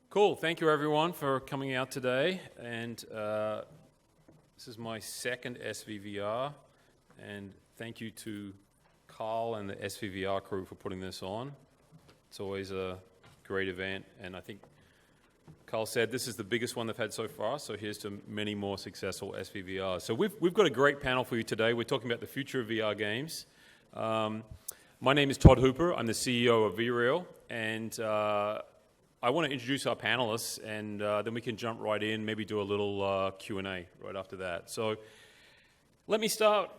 Cool. Thank you, everyone, for coming out today. And this is my second SVVR. And thank you to Carl and the SVVR crew for putting this on. It's always a great event. And I think Carl said this is the biggest one they've had so far. So here's to many more successful SVVRs. So we've got a great panel for you today. We're talking about the future of VR games. My name is Todd Hooper. I'm the CEO of VREAL. And I want to introduce our panelists, and then we can jump right in, maybe do a little Q&A right after that. So let me start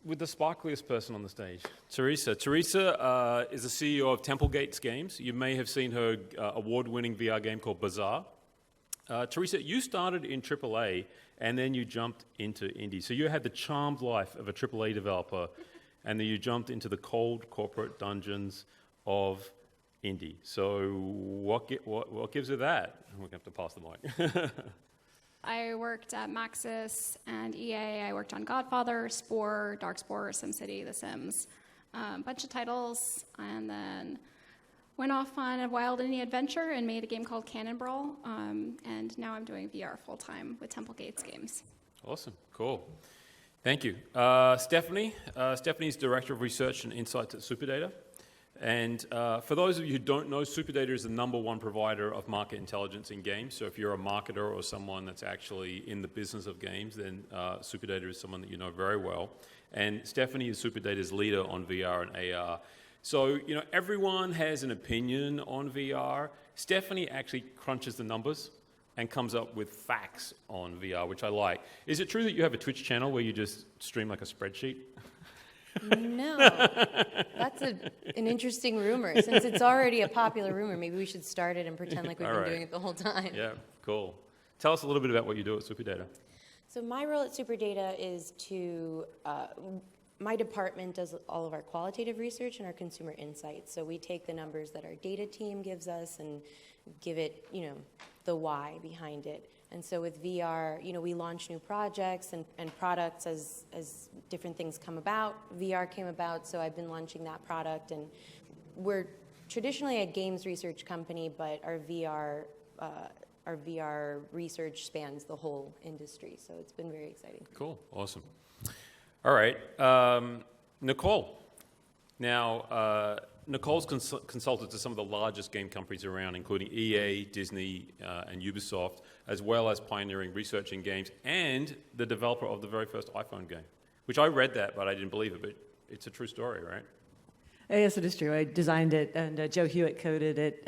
with the sparkliest person on the stage, Theresa. Theresa is the CEO of Temple Gates Games. You may have seen her award-winning VR game called Bazaar. Theresa, you started in AAA, and then you jumped into indie. So you had the charmed life of a AAA developer, and then you jumped into the cold corporate dungeons of indie. So what gives her that? We're going to have to pass the mic. I worked at Maxis and EA. I worked on Godfather, Spore, Darkspore, SimCity, The Sims, a bunch of titles, and then went off on a wild indie adventure and made a game called Cannon Brawl, and now I'm doing VR full-time with Temple Gates Games. Awesome. Cool. Thank you. Stephanie. Stephanie's Director of Research and Insights at SuperData. And for those of you who don't know, SuperData is the #1 provider of market intelligence in games. So if you're a marketer or someone that's actually in the business of games, then SuperData is someone that you know very well. And Stephanie is SuperData's leader on VR and AR. So, you know, everyone has an opinion on VR. Stephanie actually crunches the numbers and comes up with facts on VR, which I like. Is it true that you have a Twitch channel where you just stream like a spreadsheet? No, that's an interesting rumor. Since it's already a popular rumor, maybe we should start it and pretend like we've been doing it the whole time. Yeah, cool. Tell us a little bit about what you do at SuperData. So my role at SuperData is to, my department does all of our qualitative research and our consumer insights. So we take the numbers that our data team gives us and give it, you know, the why behind it. And so with VR, you know, we launch new projects and products as different things come about. VR came about, so I've been launching that product. And we're traditionally a games research company, but our VR research spans the whole industry. So it's been very exciting. Cool, awesome. All right, Nicole. Now, Nicole's consulted to some of the largest game companies around, including EA, Disney, and Ubisoft, as well as pioneering research in games, and the developer of the very first iPhone game, which I read that, but I didn't believe it, but it's a true story, right? Yes, it is true. I designed it, and Joe Hewitt coded it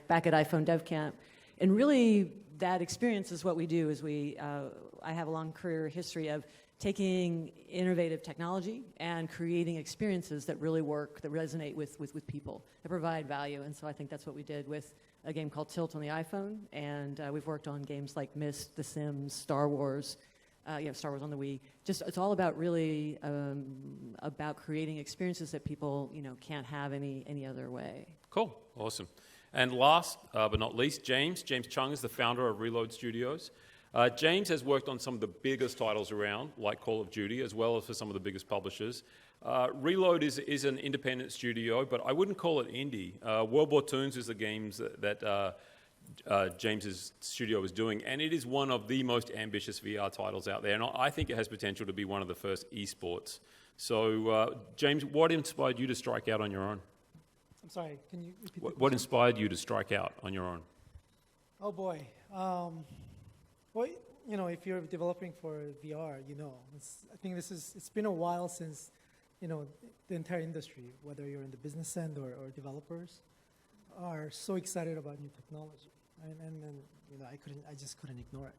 back at iPhone Dev Camp. And really, that experience is what we do. Is I have a long career history of taking innovative technology and creating experiences that really work, that resonate with people, that provide value. And so I think that's what we did with a game called Tilt on the iPhone. And we've worked on games like Myst, The Sims, Star Wars, Star Wars on the Wii. Just it's all about really about creating experiences that people can't have any other way. Cool, awesome. And last but not least, James Chung is the founder of Reload Studios. James has worked on some of the biggest titles around, like Call of Duty, as well as for some of the biggest publishers. Reload is an independent studio, but I wouldn't call it indie. World War Toons is the games that James's studio is doing, and it is one of the most ambitious VR titles out there, and I think it has potential to be one of the first esports. So, James, what inspired you to strike out on your own? I'm sorry, can you repeat that? What inspired you to strike out on your own? Oh boy. Well, if you're developing for VR, I think it's been a while since, the entire industry, whether you're in the business end or developers, are so excited about new technology. And I just couldn't ignore it.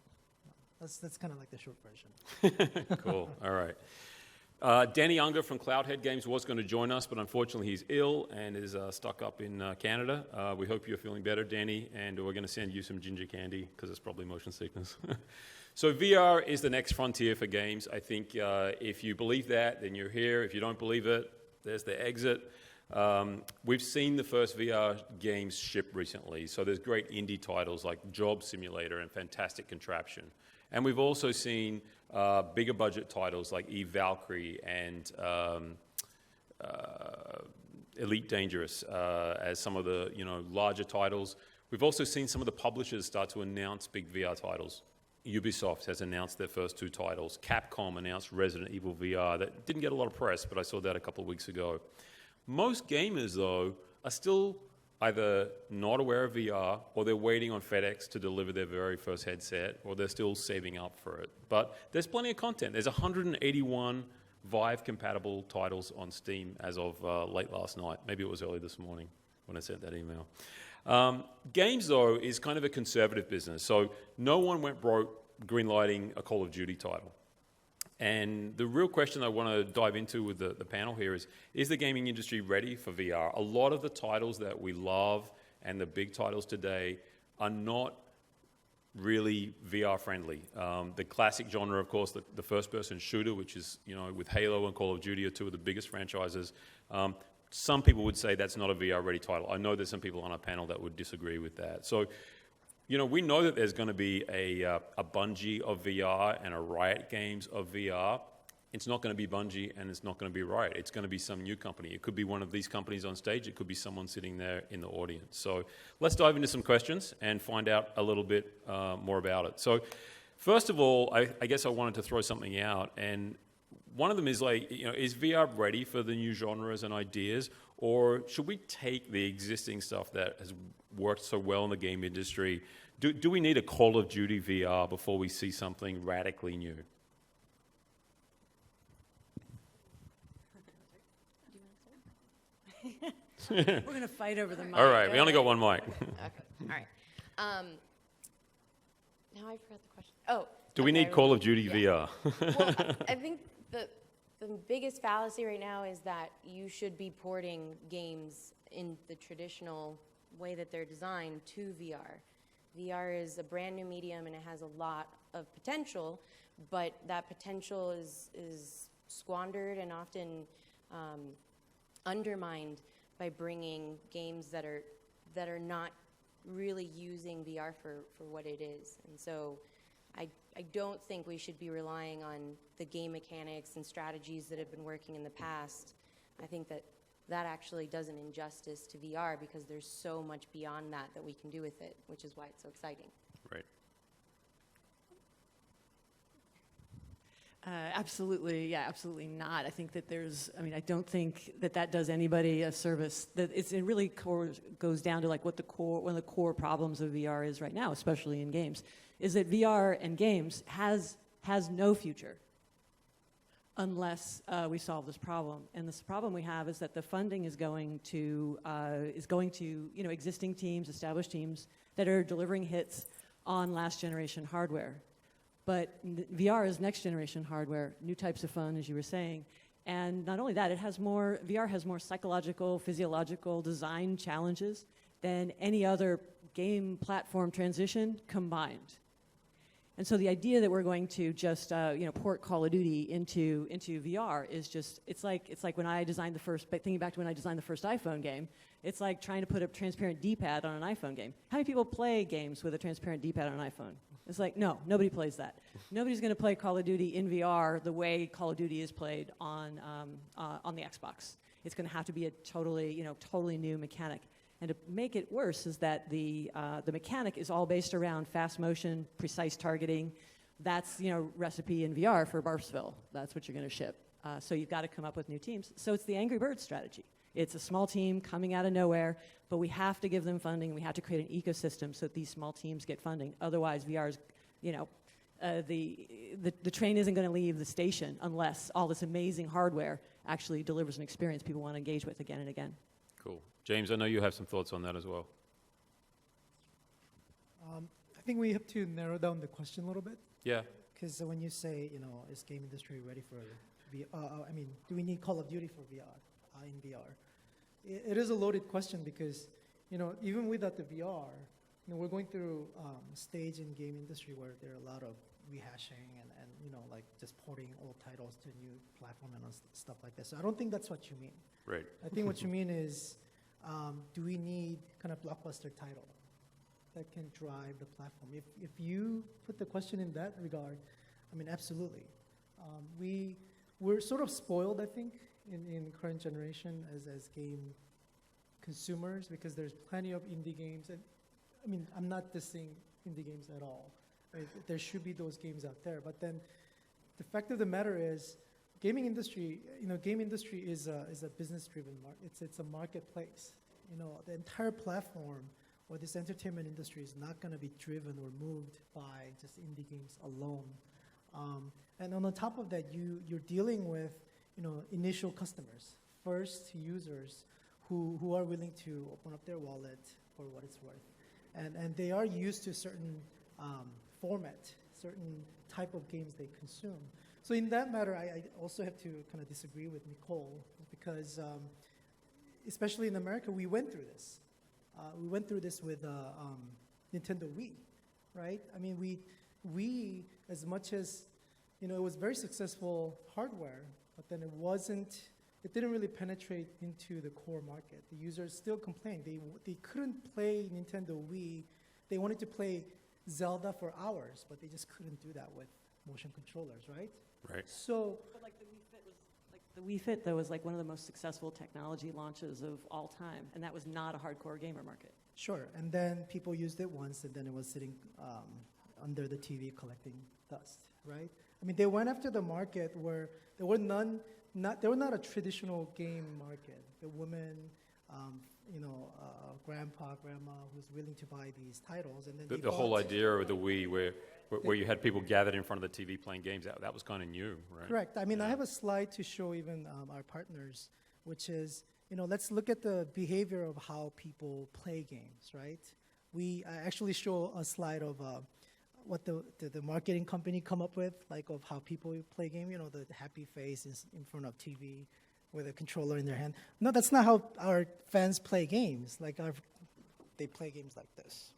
That's kind of like the short version. Cool, all right. Danny Unger from Cloudhead Games was going to join us, but unfortunately he's ill and is stuck up in Canada. We hope you're feeling better, Danny, and we're going to send you some ginger candy because it's probably motion sickness. So VR is the next frontier for games. I think if you believe that, then you're here. If you don't believe it, there's the exit. We've seen the first VR games ship recently, so there's great indie titles like Job Simulator and Fantastic Contraption. And we've also seen bigger budget titles like Eve Valkyrie and Elite Dangerous as some of the larger titles. We've also seen some of the publishers start to announce big VR titles. Ubisoft has announced their first 2 titles. Capcom announced Resident Evil VR. That didn't get a lot of press, but I saw that a couple of weeks ago. Most gamers, though, are still either not aware of VR, or they're waiting on FedEx to deliver their very first headset, or they're still saving up for it. But there's plenty of content. There's 181 Vive-compatible titles on Steam as of late last night. Maybe it was early this morning when I sent that email. Games, though, is kind of a conservative business. So no one went broke greenlighting a Call of Duty title. And the real question I want to dive into with the panel here is the gaming industry ready for VR? A lot of the titles that we love and the big titles today are not really VR friendly. The classic genre, of course, the first-person shooter, which is, with Halo and Call of Duty are 2 of the biggest franchises. Some people would say that's not a VR-ready title. I know there's some people on our panel that would disagree with that. So, we know that there's going to be a Bungie of VR and a Riot Games of VR. It's not going to be Bungie and it's not going to be Riot. It's going to be some new company. It could be one of these companies on stage. It could be someone sitting there in the audience. So let's dive into some questions and find out a little bit more about it. So first of all, I guess I wanted to throw something out. And one of them is is VR ready for the new genres and ideas? Or should we take the existing stuff that has worked so well in the game industry? Do we need a Call of Duty VR before we see something radically new? We're going to fight over the mic. All right, we only got one mic. Okay, all right. Now I forgot the question. Oh. Do we need Call of Duty VR? Well, I think the biggest fallacy right now is that you should be porting games in the traditional way that they're designed to VR. VR is a brand new medium and it has a lot of potential, but that potential is squandered and often undermined by bringing games that are not really using VR for what it is. And so I don't think we should be relying on the game mechanics and strategies that have been working in the past. I think that actually does an injustice to VR because there's so much beyond that we can do with it, which is why it's so exciting. Right. Absolutely, yeah, absolutely not. I think that I don't think that does anybody a service. That it really goes down to one of the core problems of VR is right now, especially in games, is that VR and games has no future unless we solve this problem. And this problem we have is that the funding is going to existing teams, established teams that are delivering hits on last generation hardware. But VR is next generation hardware, new types of fun, as you were saying. And not only that, VR has more psychological, physiological design challenges than any other game platform transition combined. And so the idea that we're going to just port Call of Duty into VR is just it's like when I designed thinking back to when I designed the first iPhone game. It's like trying to put a transparent D-pad on an iPhone game. How many people play games with a transparent D-pad on an iPhone? It's like, no, nobody plays that. Nobody's going to play Call of Duty in VR the way Call of Duty is played on the Xbox. It's going to have to be a totally new mechanic. And to make it worse is that the mechanic is all based around fast motion, precise targeting. That's recipe in VR for Barfsville. That's what you're going to ship. So you've got to come up with new teams. So it's the Angry Birds strategy. It's a small team coming out of nowhere, but we have to give them funding. We have to create an ecosystem so that these small teams get funding. Otherwise, VR's, the train isn't going to leave the station unless all this amazing hardware actually delivers an experience people want to engage with again and again. Cool. James, I know you have some thoughts on that as well. I think we have to narrow down the question a little bit. Yeah. Because when you say, is game industry ready for VR? Do we need Call of Duty for VR? In VR, it is a loaded question because, even without the VR, we're going through a stage in game industry where there are a lot of rehashing and just porting old titles to a new platform and stuff like that. So I don't think that's what you mean. Right. I think what you mean is, do we need kind of blockbuster title that can drive the platform? If you put the question in that regard, absolutely. We're sort of spoiled, I think, in current generation as game consumers because there's plenty of indie games. And I mean, I'm not dissing indie games at all. Right? There should be those games out there, but then the fact of the matter is, game industry is a business-driven market. It's a marketplace. The entire platform or this entertainment industry is not going to be driven or moved by just indie games alone. And on the top of that, you're dealing with initial customers, first users who are willing to open up their wallet for what it's worth, and they are used to a certain format, certain type of games they consume. So in that matter, I also have to kind of disagree with Nicole because, especially in America, we went through this. We went through this with Nintendo Wii, right? I mean, we as much as, it was very successful hardware, but then it didn't really penetrate into the core market. The users still complained. They couldn't play Nintendo Wii. They wanted to play Zelda for hours, but they just couldn't do that with motion controllers, right? Right. So, But the Wii Fit though was like one of the most successful technology launches of all time, and that was not a hardcore gamer market. sure. And then people used it once, and then it was sitting under the TV collecting dust, right? I mean, they went after the market where there were not a traditional game market. The women, grandpa, grandma who's willing to buy these titles, and then The whole idea of the Wii where you had people gathered in front of the TV playing games, that was kind of new, right? Correct. I mean, I Yeah. have a slide to show even our partners, which is, let's look at the behavior of how people play games, right? I actually show a slide of what the marketing company come up with, like of how people play game, the happy face is in front of TV with a controller in their hand. No, that's not how our fans play games. Like they play games like this,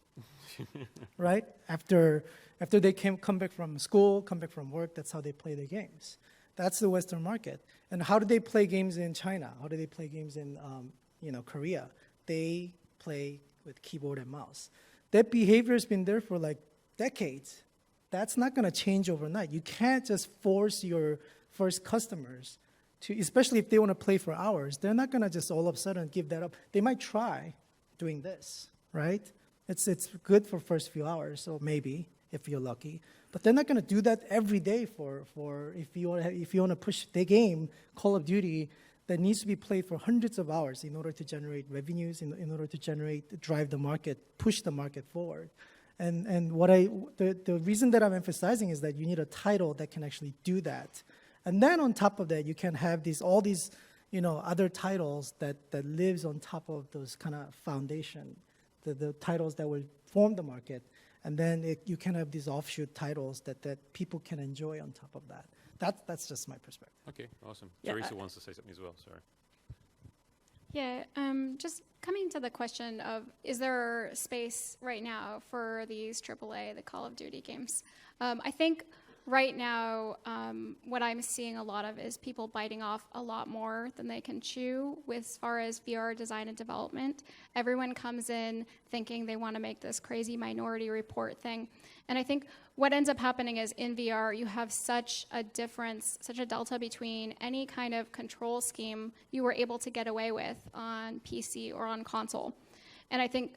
right? After they come back from school, come back from work, that's how they play their games. That's the Western market. And how do they play games in China? How do they play games in Korea? They play with keyboard and mouse. That behavior has been there for like decades. That's not going to change overnight. You can't just force your first customers to, especially if they want to play for hours, they're not going to just all of a sudden give that up. They might try doing this, right? It's good for first few hours, or maybe if you're lucky, but they're not going to do that every day for if you want to push the game Call of Duty that needs to be played for hundreds of hours in order to generate revenues, in order to drive the market, push the market forward. And the reason that I'm emphasizing is that you need a title that can actually do that. And then on top of that, you can have all these other titles that lives on top of those kind of foundation, the titles that will form the market. And then you can have these offshoot titles that people can enjoy on top of that. That's just my perspective. Okay, awesome. Yeah, Theresa wants to say something as well, sorry. Yeah, just coming to the question of, is there space right now for these AAA, the Call of Duty games? I think right now, what I'm seeing a lot of is people biting off a lot more than they can chew as far as VR design and development. Everyone comes in thinking they want to make this crazy Minority Report thing. And I think what ends up happening is in VR, you have such a difference, such a delta between any kind of control scheme you were able to get away with on PC or on console. And I think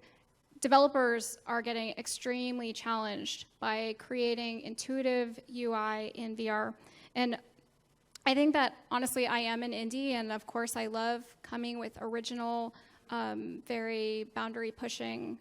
developers are getting extremely challenged by creating intuitive UI in VR. And I think that, honestly, I am an indie, and of course I love coming with original, very boundary-pushing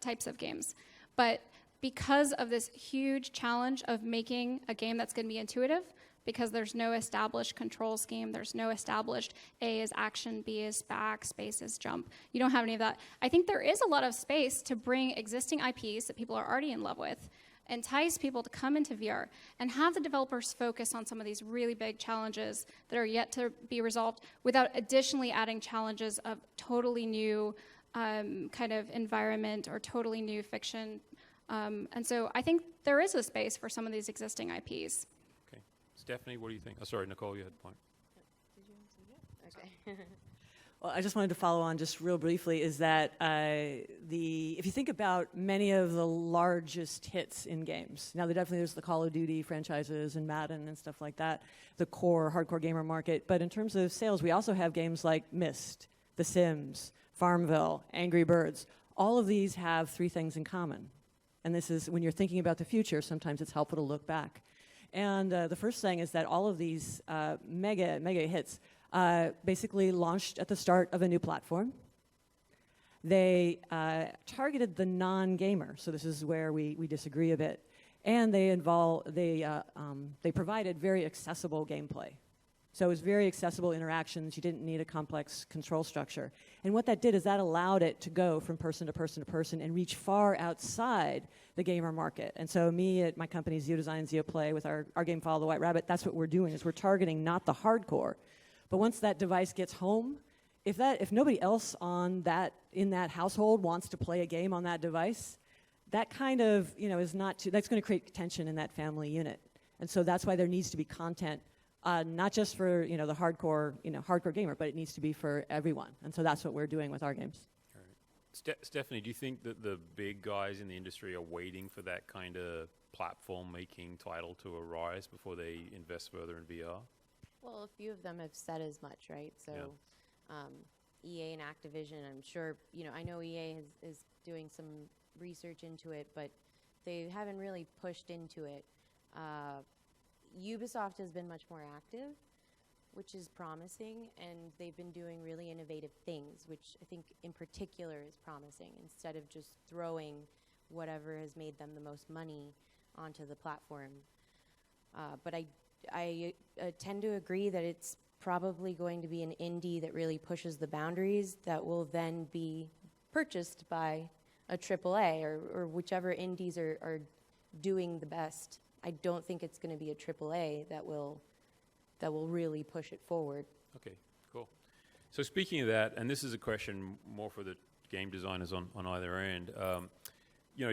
types of games. But because of this huge challenge of making a game that's going to be intuitive, because there's no established control scheme, there's no established A is action, B is back, space is jump. You don't have any of that. I think there is a lot of space to bring existing IPs that people are already in love with, entice people to come into VR, and have the developers focus on some of these really big challenges that are yet to be resolved without additionally adding challenges of totally new kind of environment or totally new fiction. And so I think there is a space for some of these existing IPs. Stephanie, what do you think? Oh, sorry, Nicole, you had a point. Okay. Well, I just wanted to follow on just real briefly is that if you think about many of the largest hits in games, now there's the Call of Duty franchises and Madden and stuff like that, the core hardcore gamer market, but in terms of sales, we also have games like Myst, The Sims, Farmville, Angry Birds, All of these have three things in common. And this is, when you're thinking about the future, sometimes it's helpful to look back. And the first thing is that all of these mega hits basically launched at the start of a new platform. They targeted the non-gamer, so this is where we disagree a bit. And they provided very accessible gameplay. So it was very accessible interactions. You didn't need a complex control structure. And what that did is that allowed it to go from person to person to person and reach far outside the gamer market. And so me at my company, XEODesign, XEOPlay, with our game Follow the White Rabbit, that's what we're doing, is we're targeting not the hardcore. But once that device gets home, if nobody else in that household wants to play a game on that device, that kind of, is not too, that's going to create tension in that family unit. And so that's why there needs to be content, not just for, the hardcore gamer, but it needs to be for everyone. And so that's what we're doing with our games. All right. Stephanie, do you think that the big guys in the industry are waiting for that kind of platform-making title to arise before they invest further in VR? Well, a few of them have said as much, right? So EA and Activision, I'm sure, I know EA is doing some research into it, but they haven't really pushed into it. Ubisoft has been much more active, which is promising, and they've been doing really innovative things, which I think in particular is promising, instead of just throwing whatever has made them the most money onto the platform. But I tend to agree that it's probably going to be an indie that really pushes the boundaries that will then be purchased by a AAA or whichever indies are doing the best. I don't think it's going to be a AAA that will really push it forward. Okay, cool. So speaking of that, and this is a question more for the game designers on either end,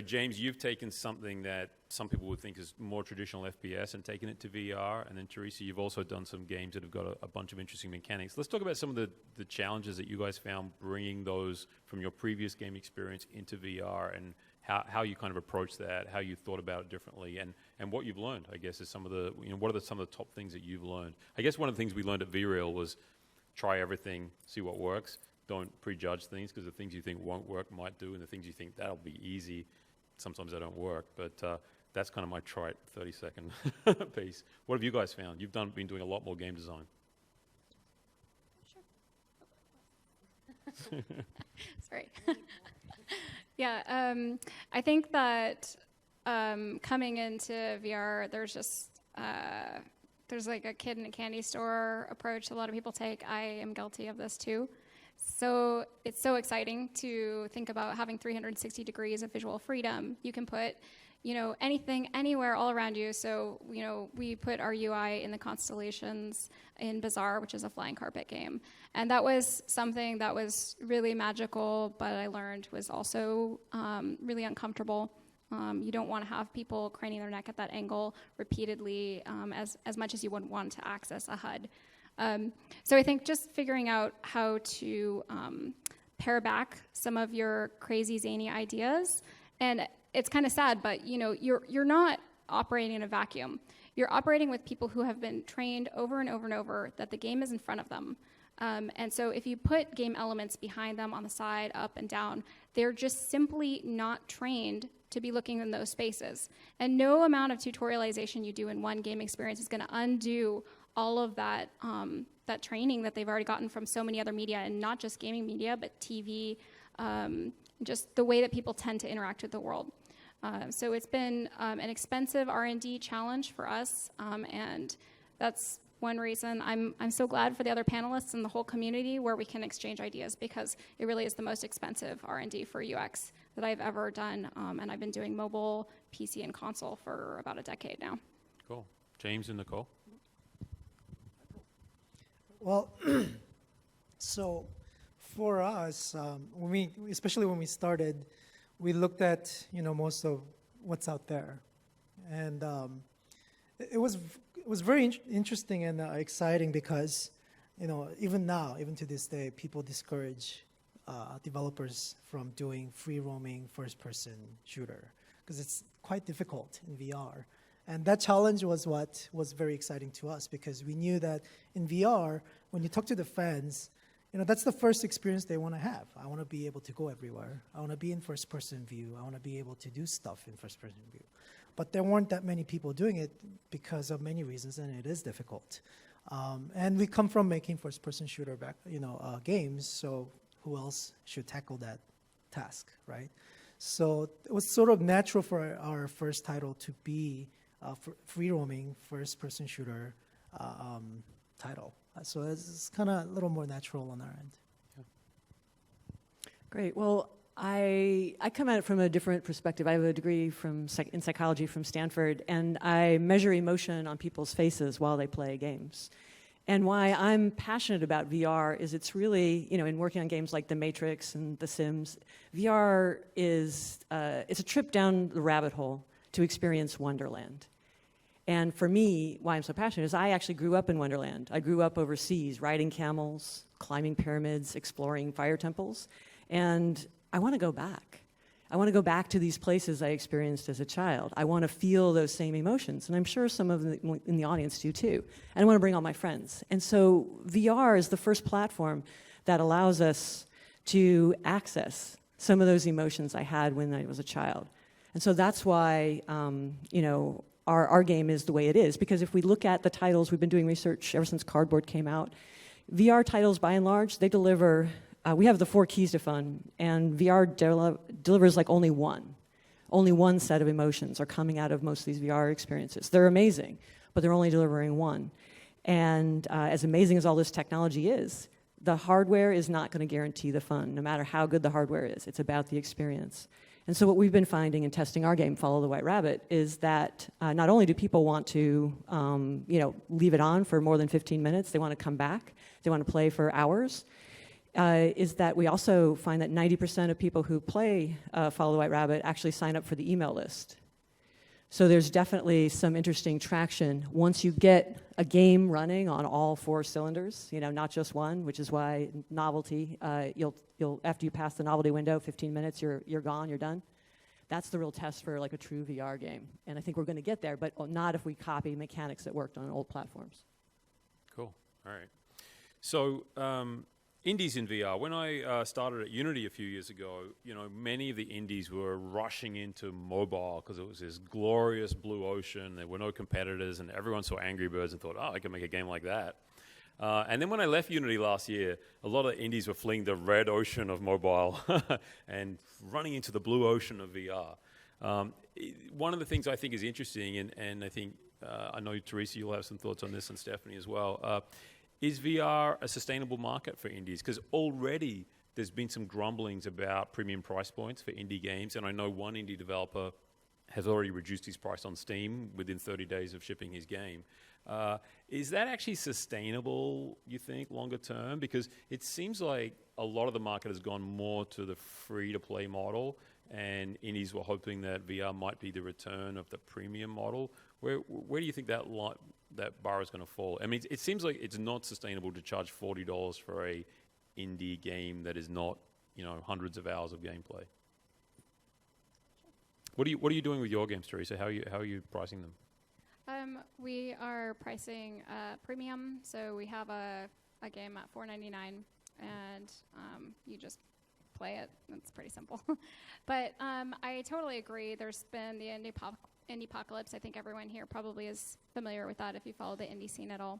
James, you've taken something that some people would think is more traditional FPS and taken it to VR, and then Theresa, you've also done some games that have got a bunch of interesting mechanics. Let's talk about some of the challenges that you guys found bringing those from your previous game experience into VR, and how you kind of approached that, how you thought about it differently, and what you've learned, I guess, is some of the, what are some of the top things that you've learned? I guess one of the things we learned at VREAL was try everything, see what works. Don't prejudge things, because the things you think won't work might do, and the things you think that'll be easy, sometimes they don't work. But that's kind of my trite 30-second piece. What have you guys found? You've been doing a lot more game design. Sure. Sorry. Yeah, I think that coming into VR, there's like a kid in a candy store approach a lot of people take. I am guilty of this too. So it's so exciting to think about having 360 degrees of visual freedom. You can put, anything, anywhere, all around you. So, we put our UI in the constellations in Bazaar, which is a flying carpet game. And that was something that was really magical, but I learned was also really uncomfortable. You don't want to have people craning their neck at that angle repeatedly as much as you would want to access a HUD. So I think just figuring out how to pare back some of your crazy, zany ideas. And it's kind of sad, but you're not operating in a vacuum. You're operating with people who have been trained over and over and over that the game is in front of them. And so if you put game elements behind them on the side, up and down, they're just simply not trained to be looking in those spaces. And no amount of tutorialization you do in one game experience is going to undo all of that that training that they've already gotten from so many other media, and not just gaming media, but TV, just the way that people tend to interact with the world. So it's been an expensive R&D challenge for us, and that's one reason I'm so glad for the other panelists and the whole community where we can exchange ideas, because it really is the most expensive R&D for UX that I've ever done, and I've been doing mobile, PC, and console for about a decade now. Cool. James and Nicole? Well, so for us, especially when we started, we looked at most of what's out there, and it was very interesting and exciting, because even now, even to this day, people discourage developers from doing free roaming first-person shooter, because it's quite difficult in VR. And that challenge was what was very exciting to us, because we knew that in VR, when you talk to the fans, that's the first experience they want to have. I want to be able to go everywhere. I want to be in first-person view. I want to be able to do stuff in first-person view. But there weren't that many people doing it because of many reasons, and it is difficult. And we come from making first-person shooter games, so who else should tackle that task, right? So it was sort of natural for our first title to be free-roaming first-person shooter title. So it's kind of a little more natural on our end. Yeah. Great. Well, I come at it from a different perspective. I have a degree in psychology from Stanford, and I measure emotion on people's faces while they play games. And why I'm passionate about VR is it's really, in working on games like The Matrix and The Sims, VR is it's a trip down the rabbit hole to experience Wonderland. And for me, why I'm so passionate is I actually grew up in Wonderland. I grew up overseas, riding camels, climbing pyramids, exploring fire temples, and I want to go back. I want to go back to these places I experienced as a child. I want to feel those same emotions, and I'm sure some of them in the audience do too. And I want to bring all my friends. And so VR is the first platform that allows us to access some of those emotions I had when I was a child. And so that's why, our game is the way it is, because if we look at the titles, we've been doing research ever since Cardboard came out. VR titles, by and large, they deliver, we have the 4 keys to fun, and VR delivers like only one. Only one set of emotions are coming out of most of these VR experiences. They're amazing, but they're only delivering one. And as amazing as all this technology is, the hardware is not going to guarantee the fun, no matter how good the hardware is. It's about the experience. And so what we've been finding in testing our game, Follow the White Rabbit, is that not only do people want to leave it on for more than 15 minutes, they want to come back, they want to play for hours, is that we also find that 90% of people who play Follow the White Rabbit actually sign up for the email list. So there's definitely some interesting traction once you get a game running on all 4 cylinders, not just one, which is why novelty, you'll after you pass the novelty window, 15 minutes, you're gone, you're done. That's the real test for like a true VR game. And I think we're going to get there, but not if we copy mechanics that worked on old platforms. Cool. All right. So indies in VR. When I started at Unity a few years ago, many of the indies were rushing into mobile because it was this glorious blue ocean. There were no competitors, and everyone saw Angry Birds and thought, oh, I can make a game like that. And then when I left Unity last year, a lot of indies were fleeing the red ocean of mobile and running into the blue ocean of VR. One of the things I think is interesting, and I think, I know, Theresa, you'll have some thoughts on this, and Stephanie as well, is VR a sustainable market for indies? Because already there's been some grumblings about premium price points for indie games, and I know one indie developer has already reduced his price on Steam within 30 days of shipping his game. Is that actually sustainable, you think, longer term? Because it seems like a lot of the market has gone more to the free-to-play model, and indies were hoping that VR might be the return of the premium model. Where do you think that bar is going to fall? I mean, it seems like it's not sustainable to charge $40 for a indie game that is not, hundreds of hours of gameplay. What are you doing with your games, Theresa? How are you pricing them? We are pricing premium, so we have a game at $4.99, and you just play it. It's pretty simple. But I totally agree. There's been the indie-pocalypse. I think everyone here probably is familiar with that if you follow the indie scene at all.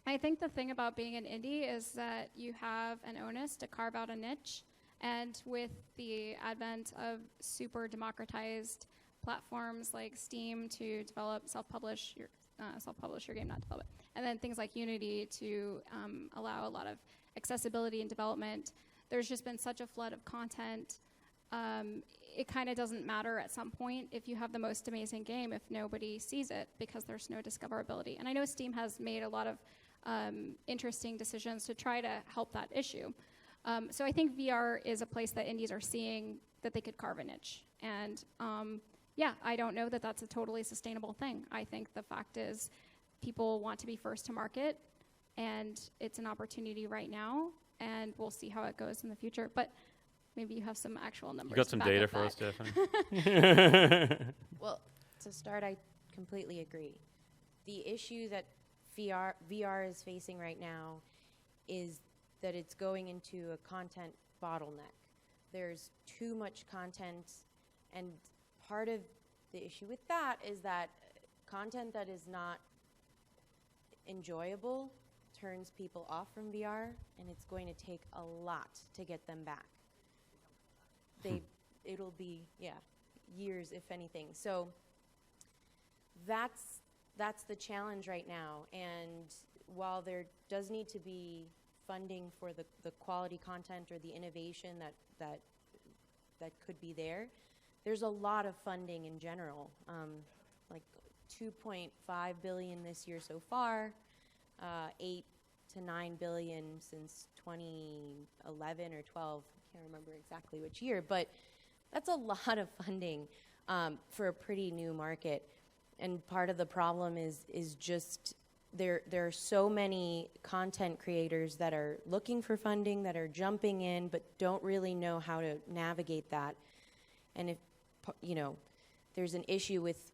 I think the thing about being an indie is that you have an onus to carve out a niche, and with the advent of super democratized platforms like Steam to develop, self-publish your game, not develop it, and then things like Unity to allow a lot of accessibility and development, there's just been such a flood of content. It kind of doesn't matter at some point if you have the most amazing game if nobody sees it, because there's no discoverability. And I know Steam has made a lot of interesting decisions to try to help that issue. So I think VR is a place that indies are seeing that they could carve a niche. And I don't know that that's a totally sustainable thing. I think the fact is people want to be first to market, and it's an opportunity right now, and we'll see how it goes in the future. But maybe you have some actual numbers. You got some data for us, Stephanie? Well, to start, I completely agree. The issue that VR is facing right now is that it's going into a content bottleneck. There's too much content, and part of the issue with that is that content that is not enjoyable turns people off from VR, and it's going to take a lot to get them back. It'll be, years, if anything. So that's the challenge right now. And while there does need to be funding for the quality content or the innovation that could be there, there's a lot of funding in general, like 2.5 billion this year so far, 8 to 9 billion since 2011 or 12. I can't remember exactly which year, but that's a lot of funding for a pretty new market. And part of the problem is just there are so many content creators that are looking for funding, that are jumping in, but don't really know how to navigate that. And if, there's an issue with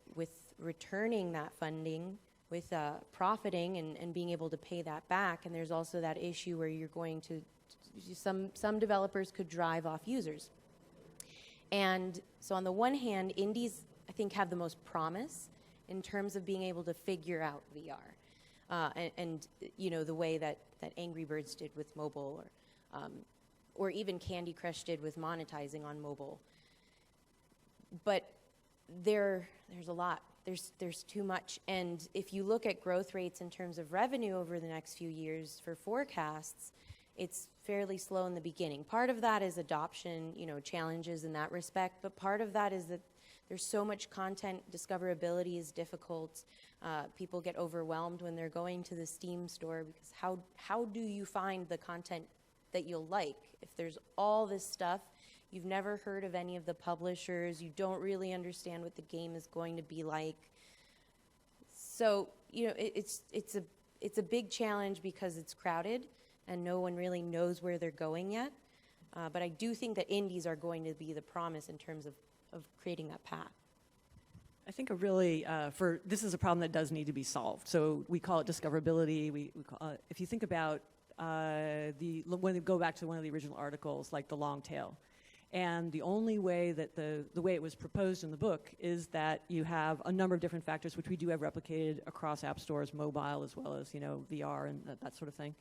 returning that funding, with profiting and being able to pay that back. And there's also that issue where you're going to, some developers could drive off users. And so on the one hand, indies, I think, have the most promise in terms of being able to figure out VR. And the way that Angry Birds did with mobile, or even Candy Crush did with monetizing on mobile. But there's a lot. There's too much. And if you look at growth rates in terms of revenue over the next few years for forecasts, it's fairly slow in the beginning. Part of that is adoption, challenges in that respect, but part of that is that there's so much content, discoverability is difficult. People get overwhelmed when they're going to the Steam store, because how do you find the content that you'll like? If there's all this stuff, you've never heard of any of the publishers, you don't really understand what the game is going to be like. So, it's a big challenge because it's crowded and no one really knows where they're going yet. But I do think that indies are going to be the promise in terms of creating that path. I think this is a problem that does need to be solved. So we call it discoverability. We call if you think about when we go back to one of the original articles, like the long tail. And the only way that the way it was proposed in the book is that you have a number of different factors, which we do have replicated across app stores, mobile, as well as VR and that sort of thing.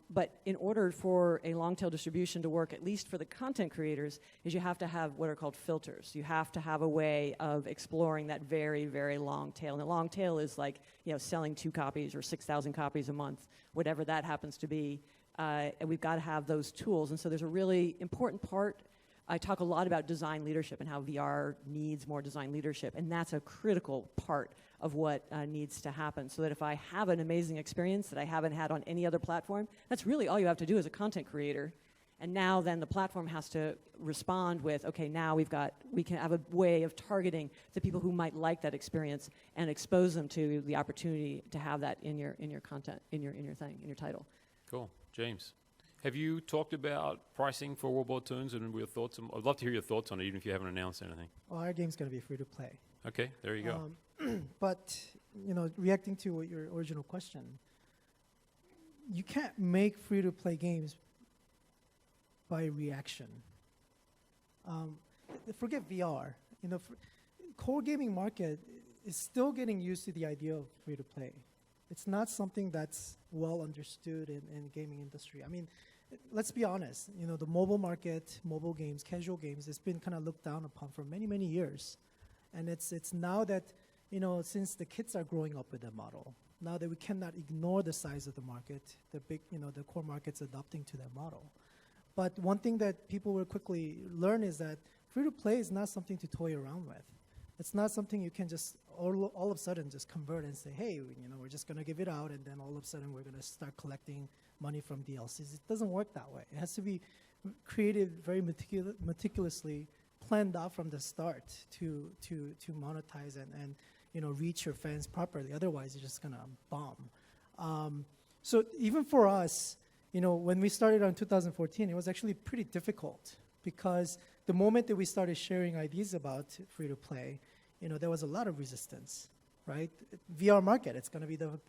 But in order for a long-tail distribution to work, at least for the content creators, is you have to have what are called filters. You have to have a way of exploring that very, very long tail. And the long tail is like, selling 2 copies or 6,000 copies a month, whatever that happens to be. And we've got to have those tools. And so there's a really important part. I talk a lot about design leadership and how VR needs more design leadership. And that's a critical part of what needs to happen, so that if I have an amazing experience that I haven't had on any other platform, that's really all you have to do as a content creator. And now then the platform has to respond with, okay, now we can have a way of targeting the people who might like that experience and expose them to the opportunity to have that in your content, in your title. Cool. James, have you talked about pricing for World War Toons and your thoughts? I'd love to hear your thoughts on it, even if you haven't announced anything. Well, our game's going to be free to play. Okay, there you go. But, reacting to your original question, you can't make free-to-play games by reaction. Forget VR. Core gaming market is still getting used to the idea of free-to-play. It's not something that's well understood in the gaming industry. I mean, let's be honest. The mobile market, mobile games, casual games, it's been kind of looked down upon for many, many years. And it's now that, since the kids are growing up with that model, now that we cannot ignore the size of the market, the big, the core market's adopting to that model. But one thing that people will quickly learn is that free-to-play is not something to toy around with. It's not something you can just all of a sudden just convert and say, hey, we're just going to give it out, and then all of a sudden we're going to start collecting money from DLCs. It doesn't work that way. It has to be created very meticulously, planned out from the start to monetize and reach your fans properly. Otherwise, you're just gonna bomb. So even for us, when we started in 2014, it was actually pretty difficult, because the moment that we started sharing ideas about free to play, there was a lot of resistance, right? VR market, it's gonna be the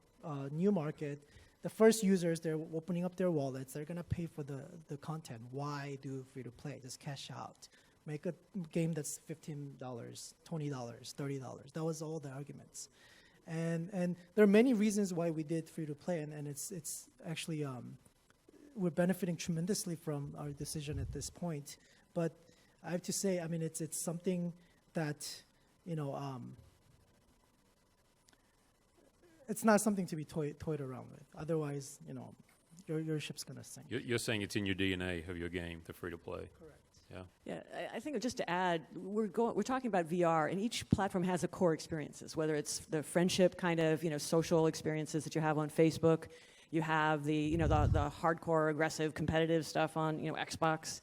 new market. the first users, they're opening up their wallets, they're gonna pay for the content. Why do free-to-play? Just cash out. Make a game that's $15, $20, $30. That was all the arguments. And there are many reasons why we did free-to-play, and it's actually, we're benefiting tremendously from our decision at this point. But I have to say, I mean, it's something that, you know, it's not something to be toyed around with. Otherwise, you know, your ship's gonna sink. You're saying it's in your DNA of your game, the free-to-play. Correct. Yeah. Yeah, I think just to add, we're talking about VR, and each platform has a core experiences, whether it's the friendship kind of, you know, social experiences that you have on Facebook, you have the, you know, the hardcore, aggressive, competitive stuff on, you know, Xbox.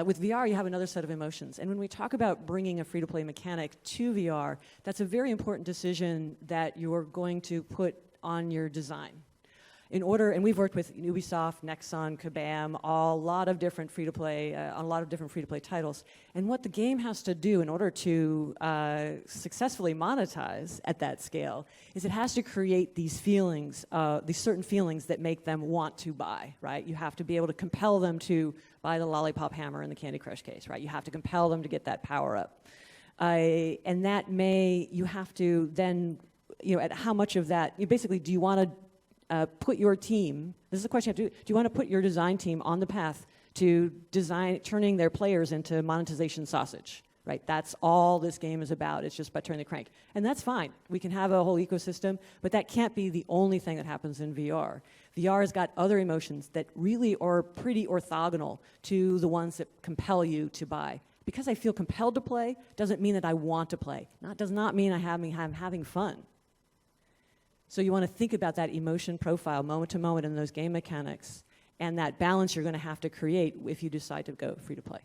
With VR, you have another set of emotions. And when we talk about bringing a free-to-play mechanic to VR, that's a very important decision that you're going to put on your design. In order, and we've worked with Ubisoft, Nexon, Kabam, a lot of different free-to-play, on a lot of different free-to-play titles. And what the game has to do in order to successfully monetize at that scale is it has to create these feelings, these certain feelings that make them want to buy, right? You have to be able to compel them to buy the lollipop hammer in the Candy Crush case, right? You have to compel them to get that power up. And that you have to then, you know, at how much of that, basically, do you want to put your team, this is a question you have to do you want to put your design team on the path to turning their players into monetization sausage, right? That's all this game is about. It's just about turning the crank. And that's fine. We can have a whole ecosystem, but that can't be the only thing that happens in VR. VR has got other emotions that really are pretty orthogonal to the ones that compel you to buy. Because I feel compelled to play doesn't mean that I want to play. Does not mean I'm having fun. So you want to think about that emotion profile moment to moment in those game mechanics and that balance you're going to have to create if you decide to go free to play.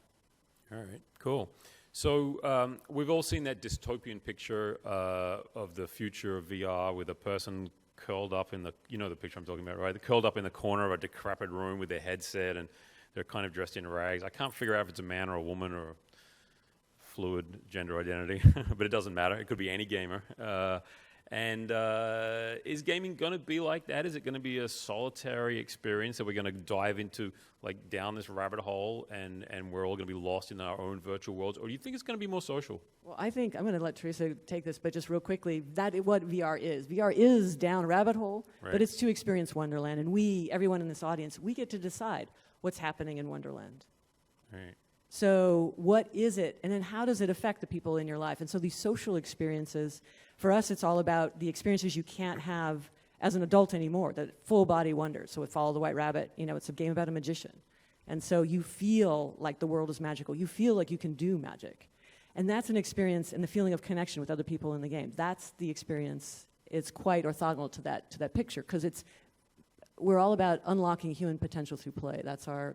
All right, cool. So we've all seen that dystopian picture of the future of VR with a person curled up in the, you know the picture I'm talking about, right? They're curled up in the corner of a decrepit room with their headset and they're kind of dressed in rags. I can't figure out if it's a man or a woman or a fluid gender identity, but it doesn't matter. It could be any gamer. And is gaming going to be like that? Is it going to be a solitary experience that we're going to dive into, like down this rabbit hole and we're all going to be lost in our own virtual worlds? Or do you think it's going to be more social? Well, I think I'm going to let Theresa take this, but just real quickly, that is what VR is. VR is down a rabbit hole, right. But it's to experience Wonderland. And everyone in this audience, we get to decide what's happening in Wonderland. Right. So what is it? And then how does it affect the people in your life? And so these social experiences, for us, it's all about the experiences you can't have as an adult anymore, the full body wonder. So with Follow the White Rabbit, you know, it's a game about a magician. And so you feel like the world is magical. You feel like you can do magic. And that's an experience and the feeling of connection with other people in the game. That's the experience. It's quite orthogonal to that picture because we're all about unlocking human potential through play. That's our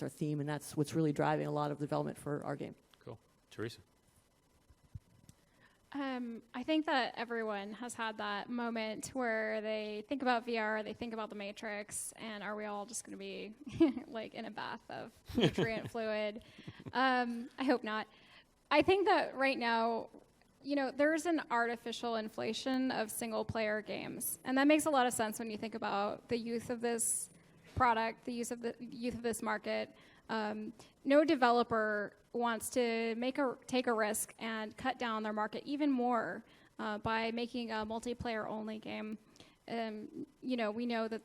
theme, and that's what's really driving a lot of development for our game. Cool. Theresa? I think that everyone has had that moment where they think about VR, they think about the Matrix, and are we all just going to be like in a bath of nutrient fluid? I hope not. I think that right now, you know, there's an artificial inflation of single-player games, and that makes a lot of sense when you think about the youth of this product, the youth of this market. No developer wants to take a risk and cut down their market even more by making a multiplayer-only game. You know, we know that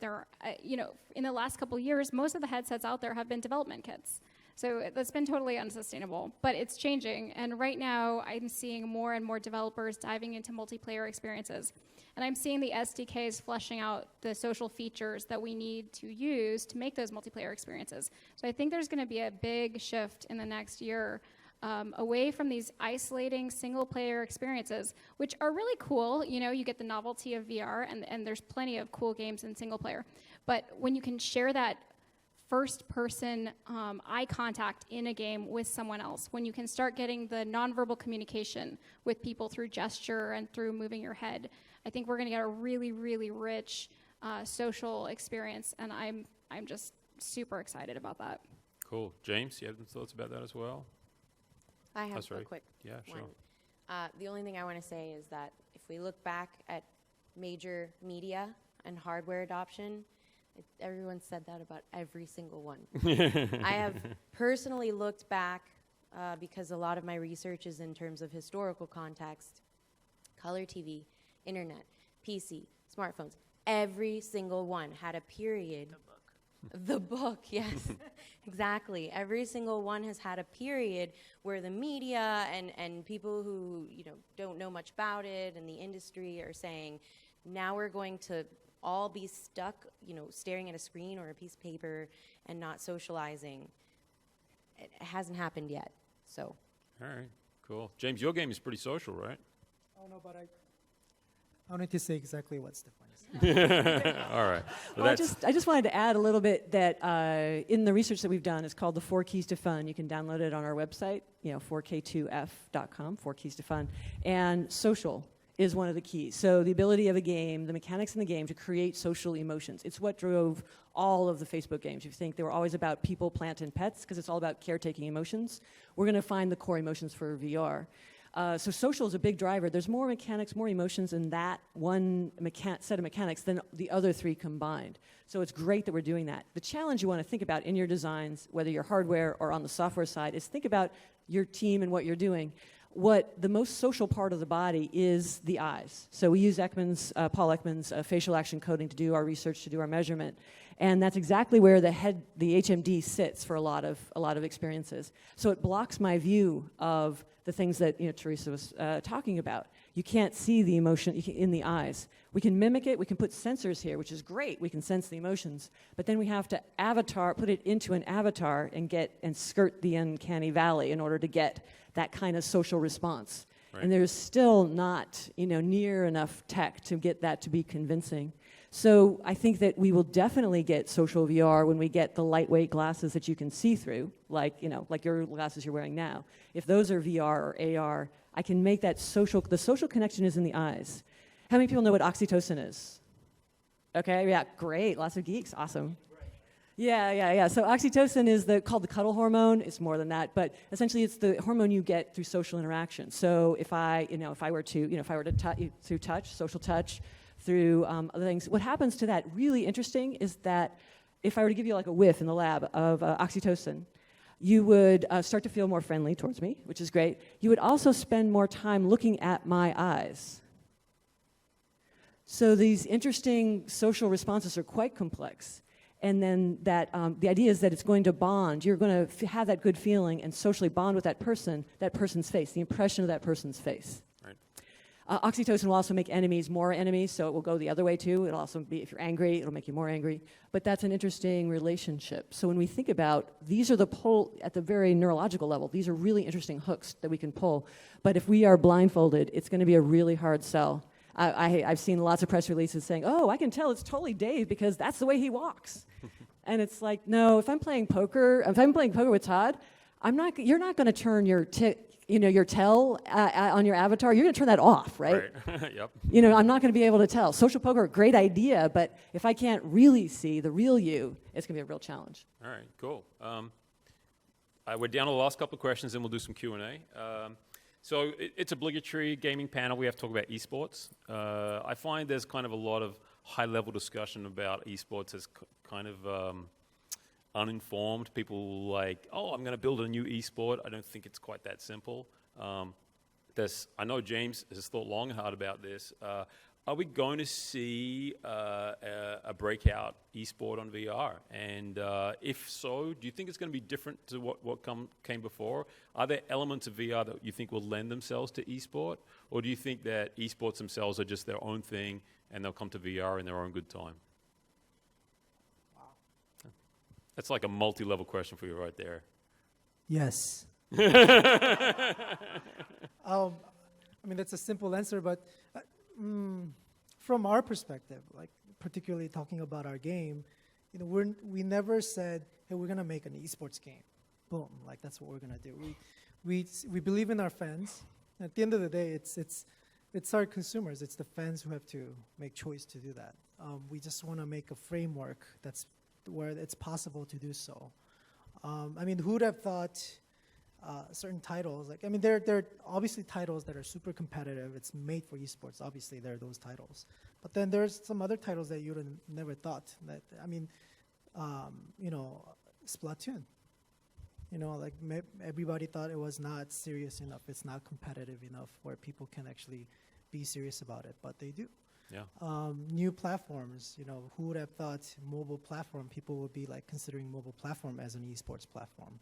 in the last couple of years, most of the headsets out there have been development kits. So that's been totally unsustainable, but it's changing. And right now, I'm seeing more and more developers diving into multiplayer experiences. And I'm seeing the SDKs fleshing out the social features that we need to use to make those multiplayer experiences. So I think there's going to be a big shift in the next year away from these isolating single-player experiences, which are really cool. You know, you get the novelty of VR, and there's plenty of cool games in single-player. But when you can share that first-person eye contact in a game with someone else, when you can start getting the nonverbal communication with people through gesture and through moving your head, I think we're going to get a really, really rich social experience, and I'm just super excited about that. Cool. James, you have some thoughts about that as well? I have a quick Yeah, sure. one. The only thing I want to say is that if we look back at major media and hardware adoption, Everyone said that about every single one. I have personally looked back because a lot of my research is in terms of historical context, color TV, internet, PC, smartphones. Every single one had a period. The book, yes, exactly. Every single one has had a period where the media and people who don't know much about it and the industry are saying, now we're going to all be stuck, staring at a screen or a piece of paper and not socializing. It hasn't happened yet, so. All right, cool. James, your game is pretty social, right? Oh no, but I don't need to say exactly what's the funniest. All right. Well, Well, I just wanted to add a little bit that in the research that we've done, it's called the 4 Keys to Fun. You can download it on our website, 4k2f.com, 4 Keys to Fun. And social is one of the keys. So the ability of a game, the mechanics in the game to create social emotions. It's what drove all of the Facebook games. You think they were always about people, plant, and pets, because it's all about caretaking emotions. We're going to find the core emotions for VR. So social is a big driver. There's more mechanics, more emotions in that one set of mechanics than the other three combined. So it's great that we're doing that. The challenge you want to think about in your designs, whether you're hardware or on the software side, is think about your team and what you're doing. What the most social part of the body is the eyes. So we use Paul Ekman's facial action coding to do our research, to do our measurement. And that's exactly where the HMD sits for a lot of experiences. So it blocks my view of the things that Theresa was talking about. You can't see the emotion in the eyes. We can mimic it. We can put sensors here, which is great. We can sense the emotions. But then we have to put it into an avatar and skirt the uncanny valley in order to get that kind of social response. Right. And there's still not near enough tech to get that to be convincing. So I think that we will definitely get social VR when we get the lightweight glasses that you can see through, like your glasses you're wearing now. If those are VR or AR, I can make that the social connection is in the eyes. How many people know what oxytocin is? Okay, yeah, great, lots of geeks, awesome. Yeah. So oxytocin is called the cuddle hormone. It's more than that, but essentially it's the hormone you get through social interaction. So if I were to through touch, social touch, through other things, what happens to that really interesting is that if I were to give you like a whiff in the lab of oxytocin, you would start to feel more friendly towards me, which is great. You would also spend more time looking at my eyes. So these interesting social responses are quite complex. And then the idea is that it's going to bond. You're going to have that good feeling and socially bond with that person's face, the impression of that person's face. Right. Oxytocin will also make more enemies, so it will go the other way too. It'll also be, if you're angry, it'll make you more angry. But that's an interesting relationship. So when we think about, these are at the very neurological level, these are really interesting hooks that we can pull. But if we are blindfolded, it's going to be a really hard sell. I've seen lots of press releases saying, oh, I can tell it's totally Dave because that's the way he walks. And it's like, no, if I'm playing poker with Todd, you're not going to turn your tell on your avatar. You're going to turn that off, right? Yep. I'm not going to be able to tell. Social poker, great idea, but if I can't really see the real you, it's going to be a real challenge. All right, cool. We're down to the last couple of questions, and we'll do some Q&A. So it's obligatory gaming panel. We have to talk about esports. I find there's kind of a lot of high-level discussion about esports as kind of uninformed. People like, oh, I'm going to build a new esport. I don't think it's quite that simple. I know James has thought long and hard about this. Are we going to see a breakout esport on VR? And if so, do you think it's going to be different to what came before? Are there elements of VR that you think will lend themselves to esport? Or do you think that esports themselves are just their own thing and they'll come to VR in their own good time? Wow. That's like a multi-level question for you right there. Yes. That's a simple answer, but from our perspective, like particularly talking about our game, we never said, hey, we're gonna make an esports game. Boom, like that's what we're gonna do. We believe in our fans. At the end of the day, it's our consumers. It's the fans who have to make choice to do that. We just want to make a framework that's where it's possible to do so. Who would have thought certain titles. Like, I mean, there are obviously titles that are super competitive. It's made for esports. Obviously, there are those titles. But then there's some other titles that you would have never thought that. I mean, you know, Splatoon. You know, like everybody thought it was not serious enough. It's not competitive enough where people can actually be serious about it, but they do. Yeah. New platforms, you know, who would have thought mobile platform, people would be like considering mobile platform as an esports platform.